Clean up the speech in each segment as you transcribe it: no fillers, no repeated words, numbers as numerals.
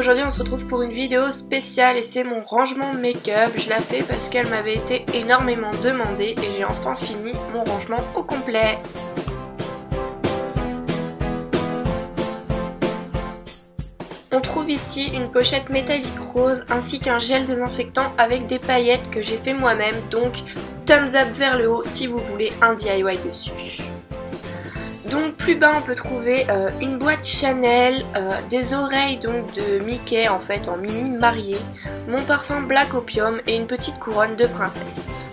aujourd'hui on se retrouve pour une vidéo spéciale et c'est mon rangement make-up. Je la fais parce qu'elle m'avait été énormément demandée et j'ai enfin fini mon rangement au complet. On trouve ici une pochette métallique rose ainsi qu'un gel désinfectant avec des paillettes que j'ai fait moi-même, donc thumbs up vers le haut si vous voulez un DIY dessus. Donc plus bas on peut trouver une boîte Chanel, des oreilles donc de Mickey en fait en mini marié, mon parfum Black Opium et une petite couronne de princesse.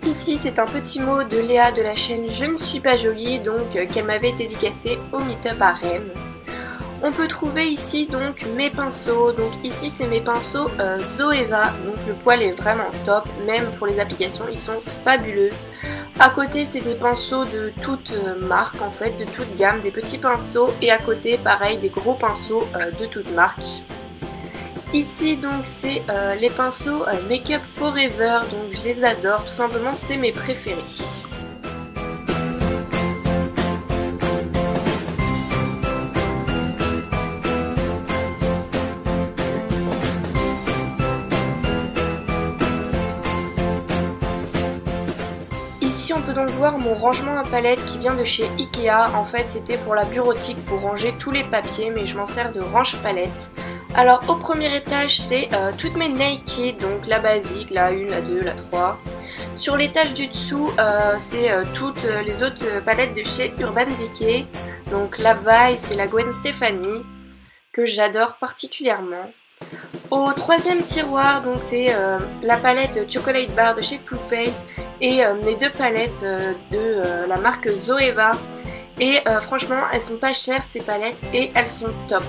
Ici c'est un petit mot de Léa de la chaîne Je ne suis pas jolie, donc qu'elle m'avait dédicacé au meet-up à Rennes. On peut trouver ici donc mes pinceaux, donc ici c'est mes pinceaux Zoeva, donc le poil est vraiment top, même pour les applications ils sont fabuleux. À côté c'est des pinceaux de toute marque en fait, de toute gamme, des petits pinceaux et à côté pareil des gros pinceaux de toute marque. Ici donc c'est les pinceaux Make Up Forever, donc je les adore, tout simplement c'est mes préférés. Ici on peut donc voir mon rangement à palette qui vient de chez Ikea. En fait c'était pour la bureautique pour ranger tous les papiers, mais je m'en sers de range palette. Alors au premier étage c'est toutes mes Naked, donc la basique, la 1, la 2, la 3. Sur l'étage du dessous c'est toutes les autres palettes de chez Urban Decay. Donc la Vice et la Gwen Stefani que j'adore particulièrement. Au troisième tiroir donc c'est la palette Chocolate Bar de chez Too Faced et mes deux palettes de la marque Zoeva. Et franchement elles sont pas chères ces palettes et elles sont top.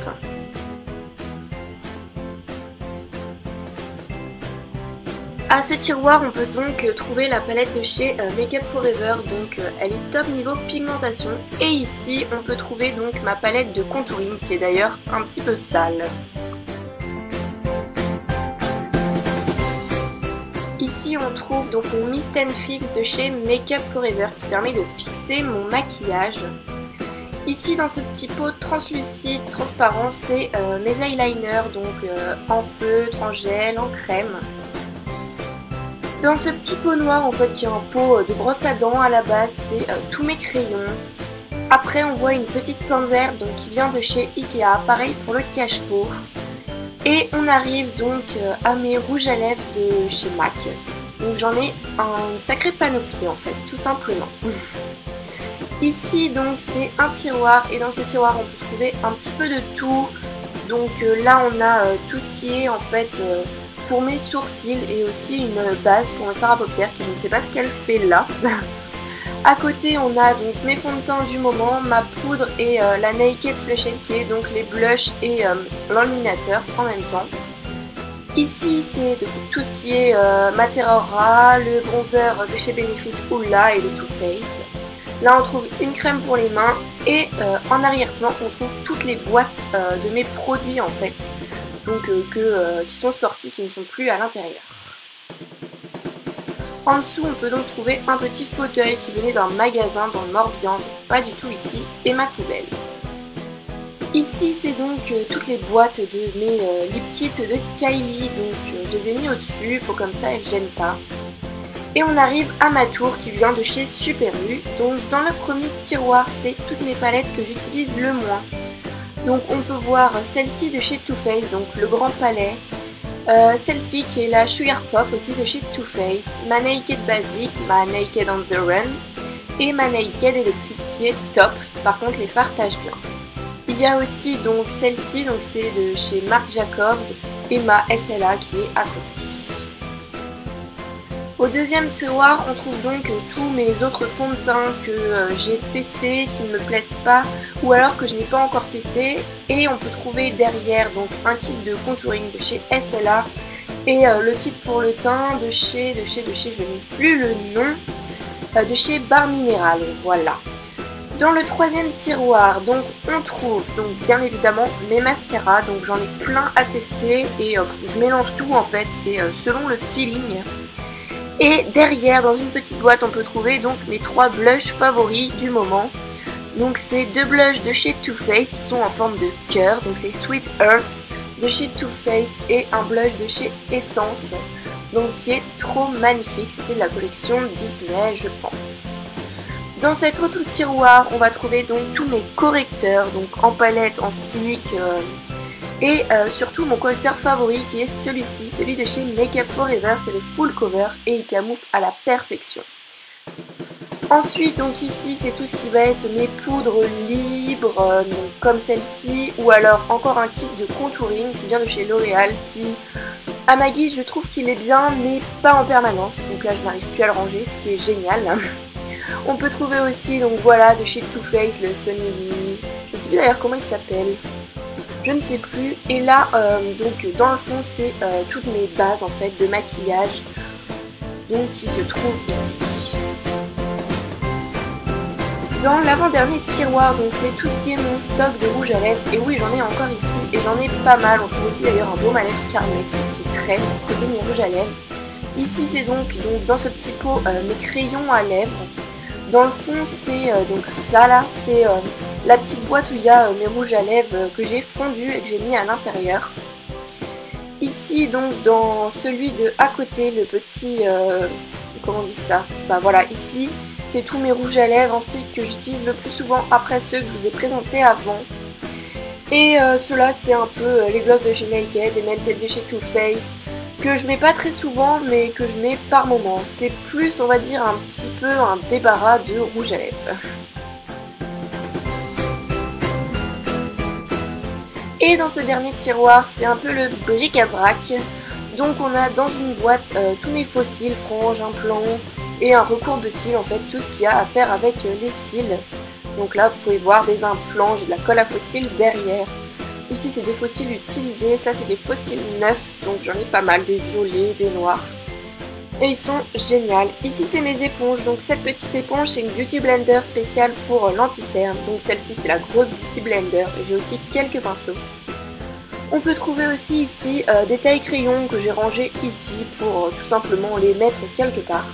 À ce tiroir on peut donc trouver la palette de chez Make Up Forever, donc elle est top niveau pigmentation. Et ici on peut trouver donc ma palette de contouring qui est d'ailleurs un petit peu sale. Ici on trouve donc mon Mist & Fix de chez Make Up Forever qui permet de fixer mon maquillage. Ici dans ce petit pot translucide, transparent, c'est mes eyeliners, donc en feutre, en gel, en crème. Dans ce petit pot noir en fait qui est un pot de brosse à dents à la base, c'est tous mes crayons. Après on voit une petite pomme verte donc, qui vient de chez Ikea, pareil pour le cache-pot. Et on arrive donc à mes rouges à lèvres de chez MAC. Donc j'en ai un sacré panoplie en fait, tout simplement. Ici donc c'est un tiroir et dans ce tiroir on peut trouver un petit peu de tout. Donc là on a tout ce qui est en fait pour mes sourcils et aussi une base pour me faire à paupières qui je ne sais pas ce qu'elle fait là. À côté on a donc mes fonds de teint du moment, ma poudre et la Naked Flush & Key, donc les blushs et l'enluminateur en même temps. Ici c'est tout ce qui est Matera, le bronzer de chez Benefit Hoola et de Too Faced. Là on trouve une crème pour les mains et en arrière-plan on trouve toutes les boîtes de mes produits en fait, donc qui sont sortis, qui ne sont plus à l'intérieur. En dessous on peut donc trouver un petit fauteuil qui venait d'un magasin dans le Morbihan, pas du tout ici, et ma poubelle. Ici c'est donc toutes les boîtes de mes lip kits de Kylie, donc je les ai mis au dessus pour comme ça elles ne gênent pas. Et on arrive à ma tour qui vient de chez Super U. Donc dans le premier tiroir c'est toutes mes palettes que j'utilise le moins. Donc on peut voir celle-ci de chez Too Faced, donc le grand palais. Celle-ci qui est la Sugar Pop aussi de chez Too Faced, ma Naked Basic, ma Naked on the Run et ma Naked Electric qui est top, par contre les fards tâchent bien. Il y a aussi donc celle-ci, donc c'est de chez Marc Jacobs et ma SLA qui est à côté. Au deuxième tiroir on trouve donc tous mes autres fonds de teint que j'ai testés, qui ne me plaisent pas ou alors que je n'ai pas encore testé. Et on peut trouver derrière donc un kit de contouring de chez SLA et le kit pour le teint de chez, je n'ai plus le nom, de chez Bar Minéral, voilà. Dans le troisième tiroir donc on trouve donc bien évidemment mes mascaras, donc j'en ai plein à tester et je mélange tout en fait, c'est selon le feeling. Et derrière, dans une petite boîte, on peut trouver donc mes 3 blushs favoris du moment. Donc c'est deux blushs de chez Too Faced qui sont en forme de cœur, donc c'est Sweet Earth de chez Too Faced et un blush de chez Essence, donc qui est trop magnifique, c'était de la collection Disney je pense. Dans cet autre tiroir, on va trouver donc tous mes correcteurs, donc en palette, en stylique et surtout mon correcteur favori qui est celui-ci, celui de chez Makeup Forever, c'est le full cover et il camoufle à la perfection. Ensuite, donc ici, c'est tout ce qui va être mes poudres libres, donc comme celle-ci, ou alors encore un kit de contouring qui vient de chez L'Oréal, qui, à ma guise, je trouve qu'il est bien, mais pas en permanence. Donc là, je n'arrive plus à le ranger, ce qui est génial. On peut trouver aussi, donc voilà, de chez Too Faced, le Sunny, je ne sais plus d'ailleurs comment il s'appelle, je ne sais plus. Et là, donc dans le fond, c'est toutes mes bases en fait de maquillage, donc qui se trouvent ici. Dans l'avant-dernier tiroir, donc c'est tout ce qui est mon stock de rouge à lèvres. Et oui, j'en ai encore ici et j'en ai pas mal. On trouve aussi d'ailleurs un baume à lèvres Carmex qui traîne côté mes rouges à lèvres. Ici, c'est donc dans ce petit pot mes crayons à lèvres. Dans le fond, c'est donc ça là, c'est la petite boîte où il y a mes rouges à lèvres que j'ai fondus et que j'ai mis à l'intérieur. Ici, donc dans celui de à côté, le petit, comment on dit ça? Bah voilà, ici. C'est tous mes rouges à lèvres en stick que j'utilise le plus souvent après ceux que je vous ai présentés avant. Et ceux-là, c'est un peu les glosses de chez Naked, les Melted de chez Too Faced, que je mets pas très souvent, mais que je mets par moment. C'est plus, on va dire, un petit peu un débarras de rouge à lèvres. Et dans ce dernier tiroir, c'est un peu le bric-à-brac. Donc on a dans une boîte tous mes faux cils, franges, implants, et un recours de cils, en fait, tout ce qu'il y a à faire avec les cils. Donc là, vous pouvez voir des implants, j'ai de la colle à faux cils derrière. Ici, c'est des faux cils utilisés, ça, c'est des faux cils neufs, donc j'en ai pas mal, des violets, des noirs. Et ils sont géniaux. Ici, c'est mes éponges, donc cette petite éponge, c'est une Beauty Blender spéciale pour l'anti-cerne. Donc celle-ci, c'est la grosse Beauty Blender, et j'ai aussi quelques pinceaux. On peut trouver aussi ici des tailles crayons que j'ai rangées ici pour tout simplement les mettre quelque part.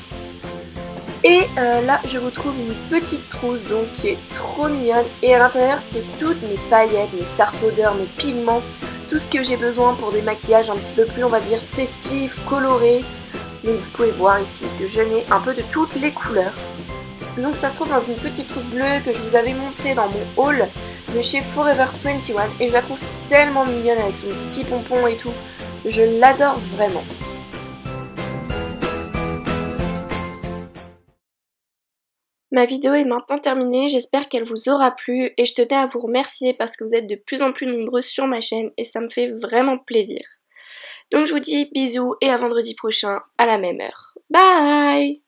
Et là je vous trouve une petite trousse donc qui est trop mignonne et à l'intérieur c'est toutes mes paillettes, mes star powder, mes pigments, tout ce que j'ai besoin pour des maquillages un petit peu plus on va dire festifs, colorés. Donc vous pouvez voir ici que je n'ai un peu de toutes les couleurs. Donc ça se trouve dans une petite trousse bleue que je vous avais montrée dans mon haul de chez Forever 21 et je la trouve tellement mignonne avec son petit pompon et tout. Je l'adore vraiment. Ma vidéo est maintenant terminée, j'espère qu'elle vous aura plu et je tenais à vous remercier parce que vous êtes de plus en plus nombreux sur ma chaîne et ça me fait vraiment plaisir. Donc je vous dis bisous et à vendredi prochain à la même heure. Bye!